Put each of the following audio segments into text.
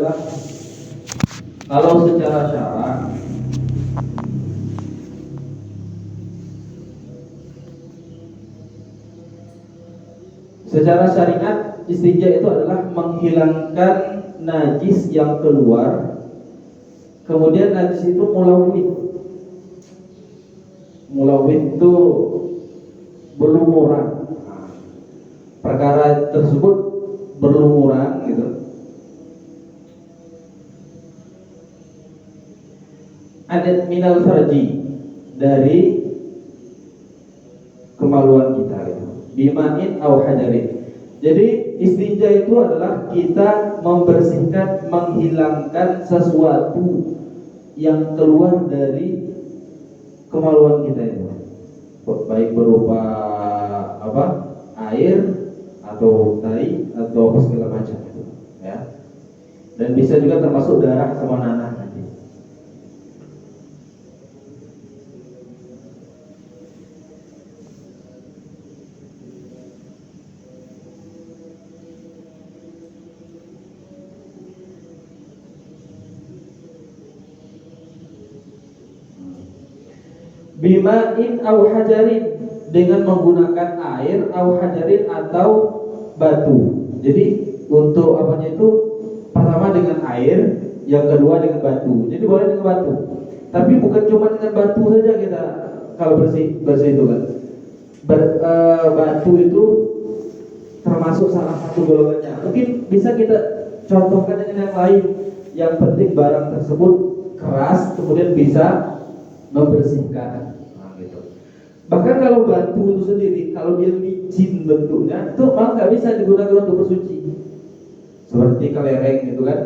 adalah kalau secara syara syariat istinja itu adalah menghilangkan najis yang keluar, kemudian najis itu mulawin itu berlumuran, perkara tersebut berlumuran gitu. Adat minal farji, dari kemaluan kita gitu. Bima'in au hajarin. Jadi istinja itu adalah kita membersihkan, menghilangkan sesuatu yang keluar dari kemaluan kita itu, baik berupa apa, air atau tai atau apa segala macam itu, ya. Dan bisa juga termasuk darah sama nanah nanti. Bima'in au hajarin, dengan menggunakan air, au hajarin atau batu. Jadi untuk apanya itu, pertama dengan air, yang kedua dengan batu. Jadi boleh dengan batu. Tapi bukan cuma dengan batu saja kita kalau bersih itu kan. Batu itu termasuk salah satu golongannya. Mungkin bisa kita contohkan dengan yang lain. Yang penting barang tersebut keras, kemudian bisa membersihkan. Nah, gitu. Bahkan kalau batu itu sendiri, kalau dia licin bentuknya, itu malah nggak bisa digunakan untuk bersuci. Seperti kelereng gitu kan.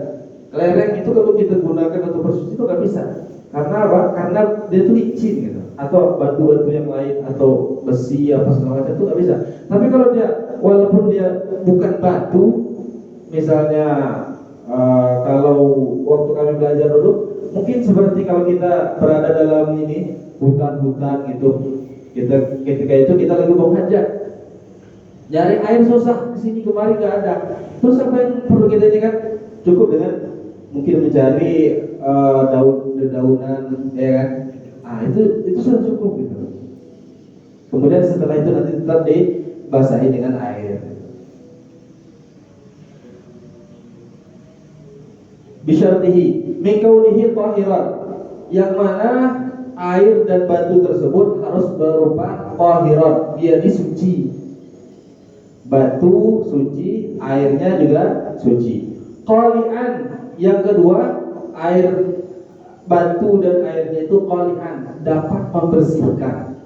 Kelereng itu kalau kita gunakan untuk bersuci itu nggak bisa. Karena apa? Karena dia itu licin gitu. Atau batu-batu yang lain atau besi apa segala macam itu nggak bisa. Tapi kalau dia, walaupun dia bukan batu, misalnya kalau waktu kami belajar dulu, mungkin seperti kalau kita berada dalam ini hutan-hutan gitu, ketika itu kita lagi mau hajat, nyari air susah, kesini kemari nggak ada. Terus apa yang perlu kita ini kan, cukup dengan mungkin mencari daun-daunan, ya kan? Ah itu sudah cukup gitu. Kemudian setelah itu nanti tetap dibasahi dengan air. Bisyartihi min kaunihi tahiran, yang mana air dan batu tersebut harus berupa tahiran, dia disuci. Batu suci, airnya juga suci. Qali'an, yang kedua, air batu dan airnya itu qali'an, dapat membersihkan.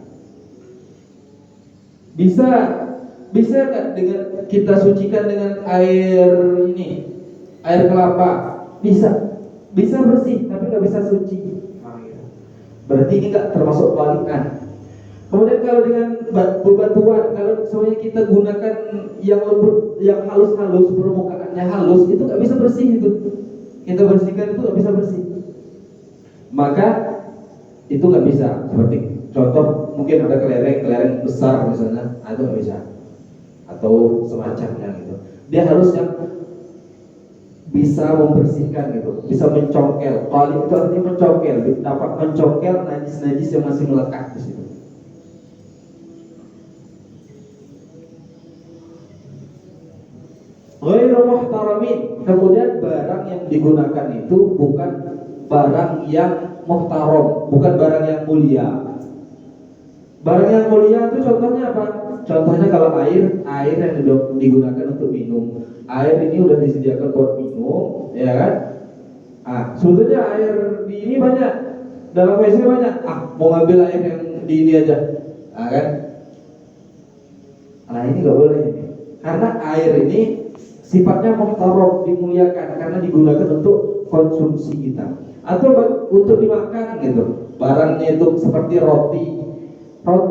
Bisa kan dengan kita sucikan dengan air ini, air kelapa? Bisa bersih, tapi nggak bisa suci. Berarti ini nggak termasuk qali'an. Kemudian kalau dengan bebatuan, kalau semuanya kita gunakan yang lembut, yang halus-halus, permukaannya halus, itu nggak bisa bersih itu. Kita bersihkan itu nggak bisa bersih. Maka itu nggak bisa. Seperti contoh, mungkin ada kelereng besar misalnya, itu nggak bisa. Atau semacamnya gitu. Dia harus yang bisa membersihkan gitu, bisa mencongkel. Qali itu artinya mencongkel, dapat mencongkel najis-najis yang masih melekat di situ. Ghairu muhtaramin, kemudian barang yang digunakan itu bukan barang yang muhtaram, bukan barang yang mulia. Barang yang mulia itu contohnya apa? Contohnya kalau air yang digunakan untuk minum. Air ini udah disediakan buat minum, ya kan? Sebetulnya air di ini banyak, dalam WC banyak. Mau ngambil air yang di ini aja, kan? Nah ini nggak boleh ini, karena air ini sifatnya muhtaram, dimuliakan karena digunakan untuk konsumsi kita atau untuk dimakan gitu. Barangnya itu seperti roti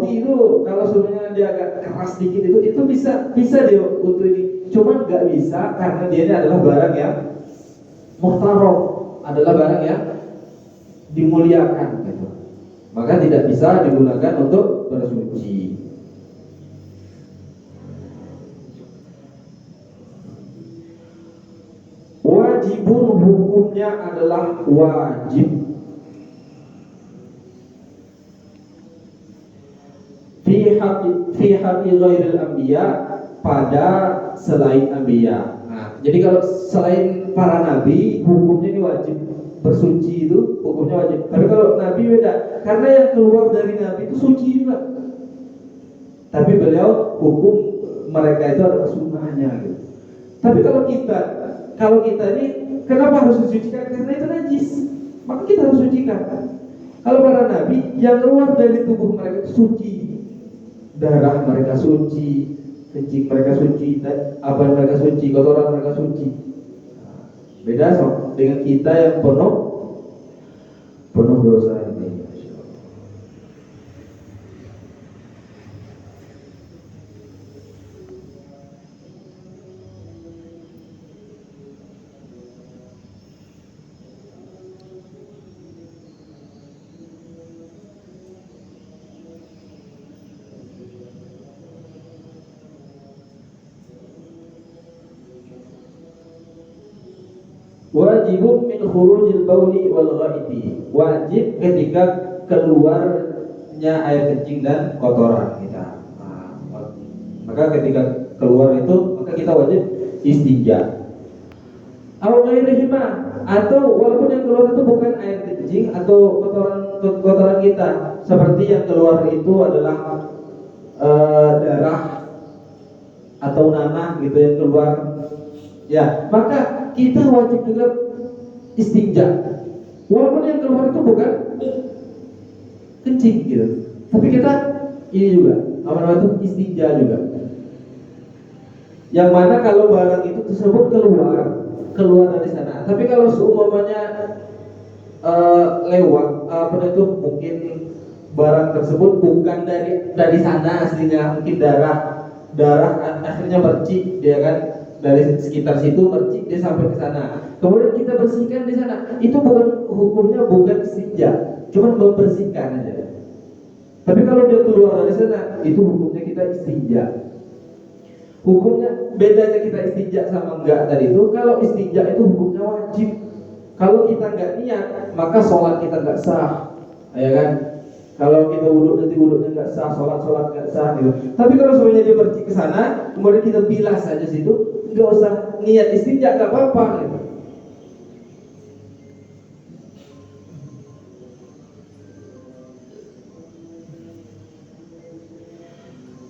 itu kalau sebenarnya dia agak keras dikit itu bisa dia untuk ini, cuma nggak bisa karena dia ini adalah barang yang muhtaram, adalah barang yang dimuliakan gitu. Maka tidak bisa digunakan untuk bersuci. Wajib wajibun hukumnya adalah wajib. Fi haqqi ghairil anbiya, pada selain anbiya. Nah, jadi kalau selain para nabi hukumnya ini wajib bersuci, itu hukumnya wajib. Tapi kalau nabi beda, karena yang keluar dari nabi itu suci juga. Tapi beliau hukum mereka itu adalah sunnahnya gitu. Tapi kalau kita ini kenapa harus disucikan? Karena itu najis, maka kita harus sucikan. Kalau para nabi yang keluar dari tubuh mereka itu suci, darah mereka suci, kencing mereka suci, abang mereka suci, kotoran mereka suci. Beda dengan kita yang penuh dosa ini. Wajibun min khurujil bauli wal ghaiti, wajib ketika keluarnya air kencing dan kotoran kita. Maka ketika keluar itu maka kita wajib istinja. Aw ghairihima, atau walaupun yang keluar itu bukan air kencing atau kotoran kita, seperti yang keluar itu adalah darah atau nanah gitu yang keluar, ya maka kita wajib juga istinja, walaupun yang keluar itu bukan kencing gitu, tapi kita ini juga apa itu istinja juga. Yang mana kalau barang itu tersebut keluar dari sana, tapi kalau seumpamanya lewat apa itu mungkin barang tersebut bukan dari sana aslinya, mungkin darah akhirnya mercik dia kan, dari sekitar situ mercik dia sampai ke sana, kemudian kita bersihkan di sana, itu hukumnya bukan istinja, cuma membersihkan aja. Tapi kalau dia keluar dari sana, itu hukumnya kita istinja. Hukumnya bedanya kita istinja sama enggak tadi itu, kalau istinja itu hukumnya wajib. Kalau kita enggak niat, maka sholat kita enggak sah, ya kan? Kalau kita wudhu nanti wudhunya enggak sah, sholat enggak sah gitu. Tapi kalau semuanya dia pergi ke sana, kemudian kita bilas saja situ, nggak usah niat istinja, nggak apa-apa gitu.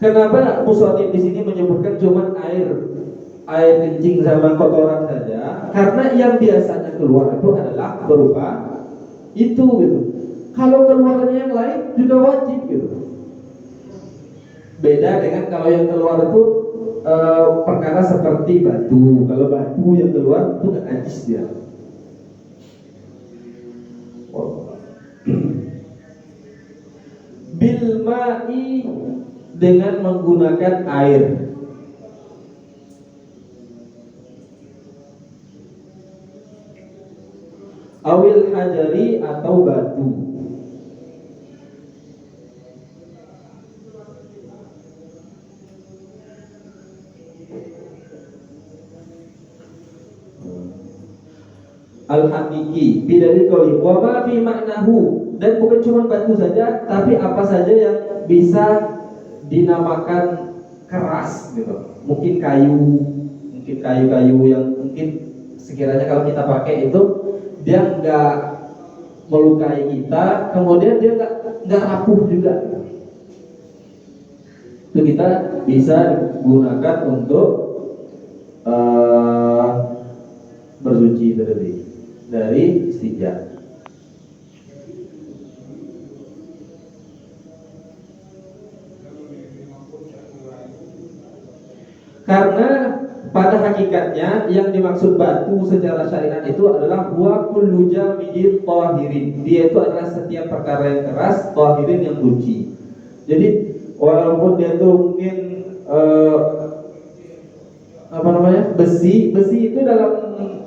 Kenapa musannif di sini menyebutkan cuma air kencing sama kotoran saja? Karena yang biasanya keluar itu adalah berupa itu gitu. Kalau keluarnya yang lain juga wajib gitu. Beda dengan kalau yang keluar itu perkara seperti batu. Kalau batu yang keluar itu nggak najis dia. Bil ma'i, dengan menggunakan air. Awil hajari, atau batu. Al-hakiki bidalil qauli wa ma fi maknahu, dan bukan cuma batu saja, tapi apa saja yang bisa dinamakan keras gitu. Mungkin kayu-kayu yang mungkin sekiranya kalau kita pakai itu dia nggak melukai kita, kemudian dia nggak rapuh juga. Itu kita bisa gunakan untuk bersuci dari istinja. Karena pada hakikatnya yang dimaksud batu secara syariat itu adalah huwa kullu jamidin tahirin. Dia itu adalah setiap perkara yang keras, tahirin yang suci. Jadi walaupun dia itu mungkin besi itu dalam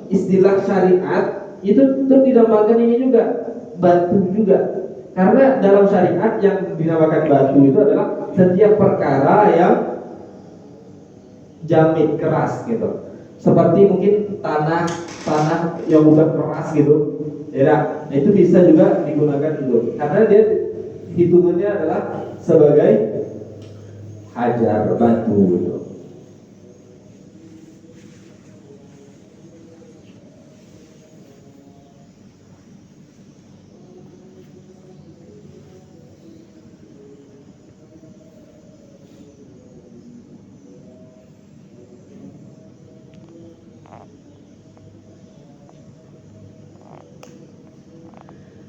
istilah syariat itu dinamakan ini juga batu juga. Karena dalam syariat yang dinamakan batu itu adalah setiap perkara yang jamid, keras gitu. seperti mungkin tanah yang udah keras gitu, ya. Nah, itu bisa juga digunakan itu, karena dia hitungannya adalah sebagai hajar batu gitu.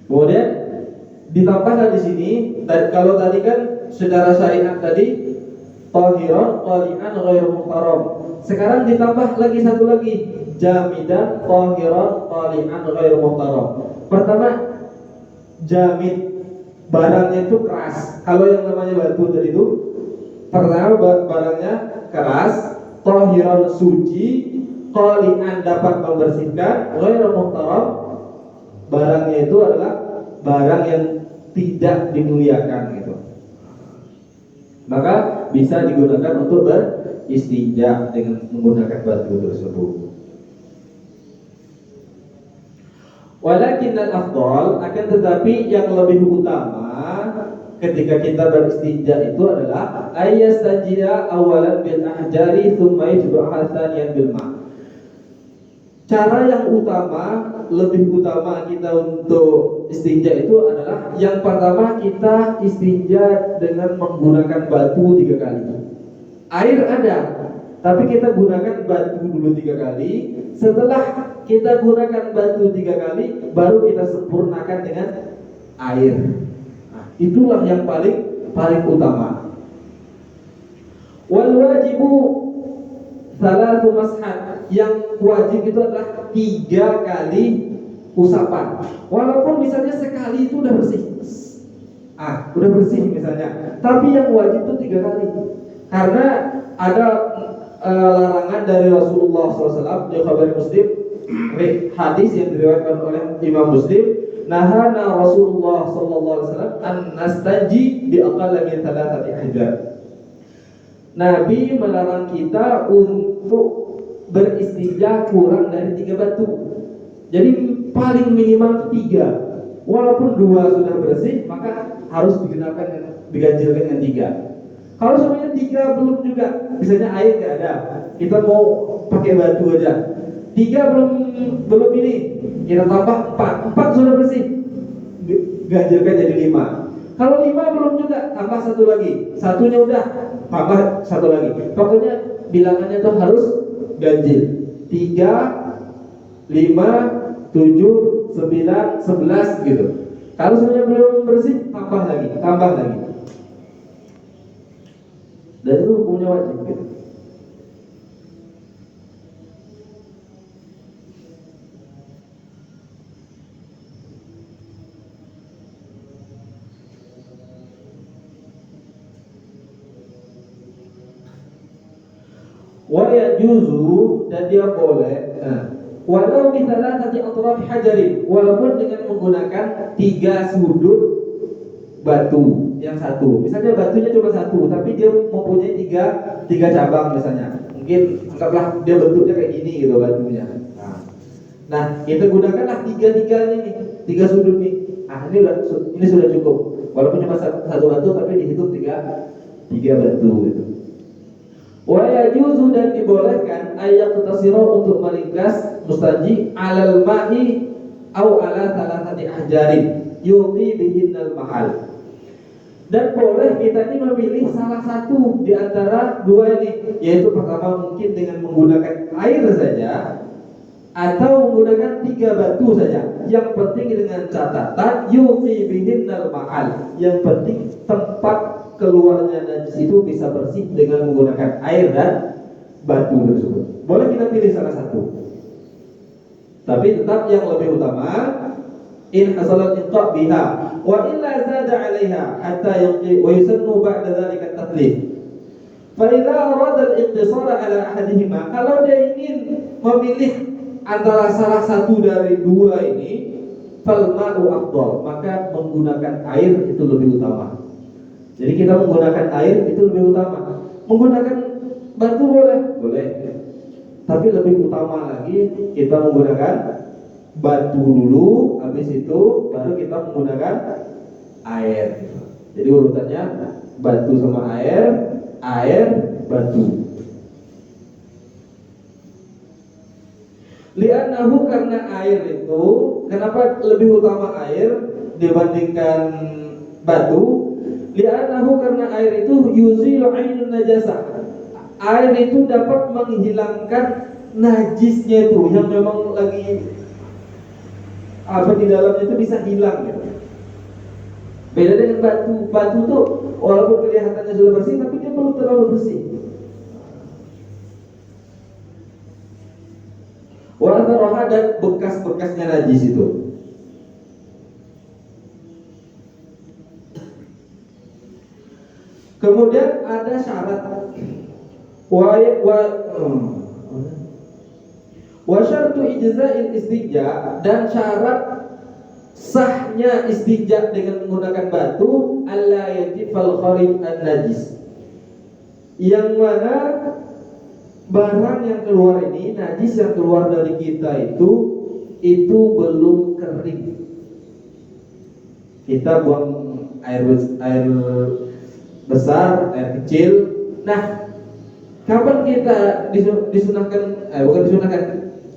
Kemudian ditambahkan di sini, kalau tadi kan secara syariat tadi tahiran qali'an ghairu muhtaram. Sekarang ditambah lagi satu lagi, jamidan tahiran qali'an ghairu muhtaram. Pertama, jamid, barangnya itu keras. Kalau yang namanya batu tadi itu, pertama barangnya keras, tahiran suci, qali'an dapat membersihkan, ghairu muhtaram, barangnya itu adalah barang yang tidak dimuliakan gitu. Maka bisa digunakan untuk beristinja dengan menggunakan batu tersebut. Walakin al-afdal, akan tetapi yang lebih utama ketika kita beristinja itu adalah ayastajiya awalan bil ahjari thumma yujbaha thaniyan bil ma'. Cara yang utama, lebih utama kita untuk istinja itu adalah yang pertama kita istinja dengan menggunakan batu 3 kali. Air ada, tapi kita gunakan batu dulu 3 kali. Setelah kita gunakan batu 3 kali, baru kita sempurnakan dengan air. Nah, itulah yang paling utama. Wal wajibu salatu mashat. Yang wajib itu adalah 3 kali usapan. Walaupun misalnya sekali itu udah bersih, udah bersih misalnya, tapi yang wajib itu 3 kali. Karena ada larangan dari Rasulullah SAW di khabar Muslim, hadis yang diriwayatkan oleh Imam Muslim, nahana Rasulullah SAW an nastaji bi aqalla min 3 ahjar. Nabi melarang kita untuk beristinja kurang dari 3 batu. Jadi paling minimal 3. Walaupun 2 sudah bersih, maka harus diganjilkan dengan 3. Kalau semuanya 3 belum juga, misalnya air nggak ada, kita mau pakai batu aja. 3 belum ini, kita tambah 4. 4 sudah bersih, ganjilkan jadi 5. Kalau 5 belum juga, tambah 1 lagi. Satunya udah, tambah 1 lagi. Pokoknya bilangannya tuh harus ganjil. 3, 5, 7, 9, 11 gitu. Kalau semuanya belum bersih, tambah lagi. Dan itu hukumnya wajib gitu. Wa yajuzu, dan dia boleh, walau misalnya tadi atraf hajarin, walaupun dengan menggunakan 3 sudut batu yang satu. Misalnya batunya cuma 1, tapi dia mempunyai 3 cabang misalnya. Mungkin anggaplah dia bentuknya kayak gini gitu batunya. Nah, kita gunakanlah 3-3 nih, 3 sudut nih. Ini sudah cukup. Walaupun cuma 1 batu, tapi dihitung 3 batu gitu. Wa yajuzu, dan dibolehkan ayat tasiro untuk meringkas mustaji alal ma'i au ala thalathati ahjarin yuti bihinnal mahal. Dan boleh kita ini memilih salah satu di antara 2 ini, yaitu pertama mungkin dengan menggunakan air saja atau menggunakan 3 batu saja. Yang penting dengan catatan yuti bihinnal mahal. Yang penting tempat keluarnya najis itu bisa bersih dengan menggunakan air dan batu tersebut. Boleh kita pilih salah satu, tapi tetap yang lebih utama in hasalat inqa biha wa illa zada 'alaiha hatta yaqi wa yusannu ba'da dhalika at-tatlif. Fa idza arada al-iqtisara 'ala ahadihima, kalau dia ingin memilih antara salah satu dari 2 ini, fal ma'u afdal, maka menggunakan air itu lebih utama. Jadi kita menggunakan air itu lebih utama. Menggunakan batu boleh. Tapi lebih utama lagi kita menggunakan batu dulu, habis itu baru kita menggunakan air. Jadi urutannya batu sama air, air, batu. Li'annahu, karena air itu, kenapa lebih utama air dibandingkan batu? Li'annahu, karena air itu yuzilu 'ainun najasah. Air itu dapat menghilangkan najisnya itu yang memang lagi apa di dalamnya itu bisa hilang gitu. Beda dengan batu. Batu tuh walaupun kelihatannya sudah bersih tapi dia belum terlalu bersih. Wa atharuha, dan bekas-bekasnya najis itu. Kemudian ada syarat wa syartu ijza'il istijja, dan syarat sahnya istijja dengan menggunakan batu alla yatifal kharij an-najis, yang mana barang yang keluar ini, najis yang keluar dari kita itu belum kering. Kita buang air besar, air kecil. Nah, kapan kita disunahkan? Bukan disunahkan.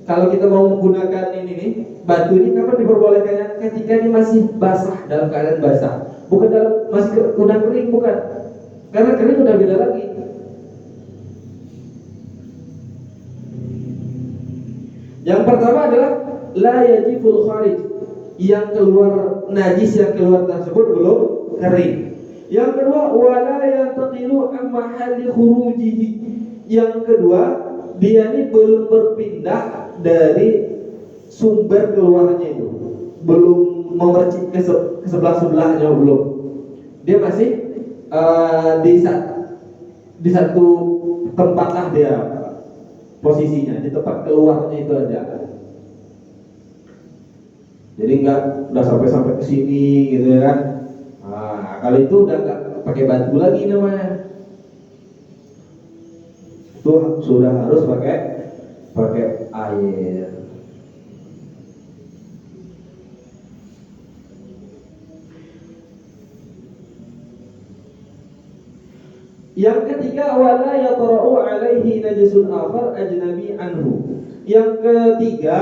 Kalau kita mau menggunakan ini nih, batu ini kapan diperbolehkannya? Ketika ini masih basah, dalam keadaan basah. Bukan dalam masih udah kering, bukan. Karena kering udah beda lagi. Yang pertama adalah la yajiful kharij, yang keluar najis yang keluar tersebut belum kering. Yang kedua, wala yantaqilu an mahalli khurujihi. Yang kedua, dia ini belum berpindah dari sumber keluarnya itu, belum memercik ke sebelah-sebelahnya, belum. Dia masih di satu tempat lah dia posisinya, di tempat keluarnya itu aja. Jadi udah sampai ke sini gitu ya kan. Nah, kalau itu udah nggak pakai batu lagi namanya. Itu sudah harus pakai air. Yang ketiga, wala yatra'u alaihi najisun akhar ajnabi anhu. Yang ketiga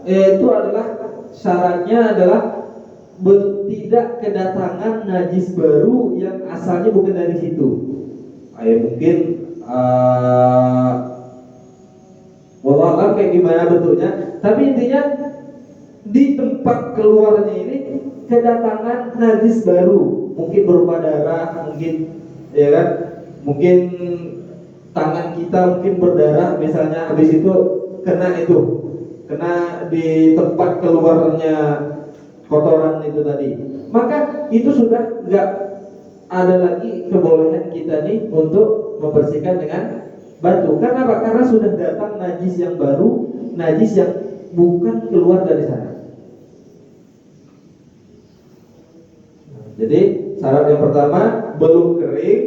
itu adalah syaratnya adalah tidak kedatangan najis baru yang asalnya bukan dari situ. Mungkin wallah kayak gimana bentuknya, tapi intinya di tempat keluarnya ini kedatangan najis baru, mungkin berupa darah, mungkin ya kan, mungkin tangan kita mungkin berdarah misalnya, habis itu kena di tempat keluarnya kotoran itu tadi, maka itu sudah nggak ada lagi kebolehan kita nih untuk membersihkan dengan batu. Karena apa? Karena sudah datang najis yang baru, najis yang bukan keluar dari sana. Jadi syarat yang pertama belum kering,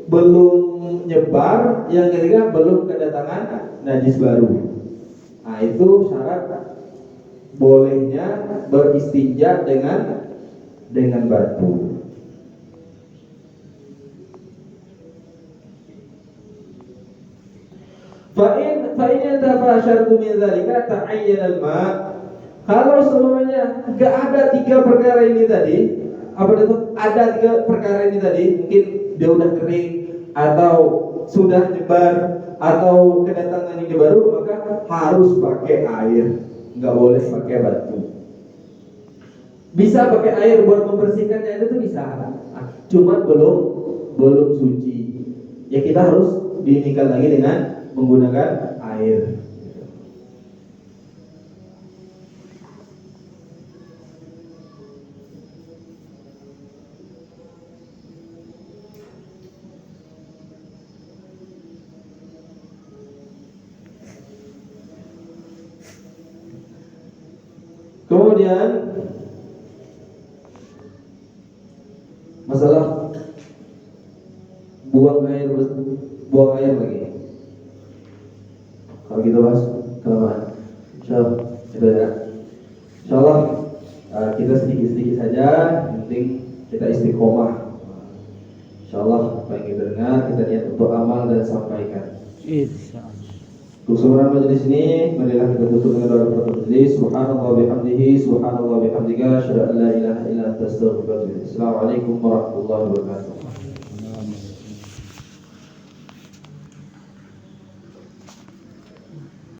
belum nyebar. Yang ketiga belum kedatangan najis baru. Nah, itu syarat bolehnya beristinja dengan batu. Fa'in tafashartu min dzalika ta'ayyana al-ma'. Kalau semuanya enggak ada tiga perkara ini tadi, apa itu? Ada tiga perkara ini tadi, mungkin dia udah kering atau sudah nyebar atau kedatangan ini baru, maka harus pakai air, enggak boleh pakai batu. Bisa pakai air buat membersihkannya itu bisa, cuma belum suci. Ya kita harus dinikah lagi dengan menggunakan air. Kemudian masalah buang air lagi. Kalau kita bahas Insyaallah kita sedikit-sedikit saja, yang penting kita istiqomah. Insyaallah apa yang kita dengar kita niat untuk amal dan sampaikan. Insyaallah. Untuk seluruh majelis ini, marilah kita tutup dengan doa penutup majelis. Subhanallah bihamdihi, subhanallah bihamdika, asyhadu an la ilaha illa anta astaghfiruka wa atubu ilaik. Assalamualaikum warahmatullahi wabarakatuh.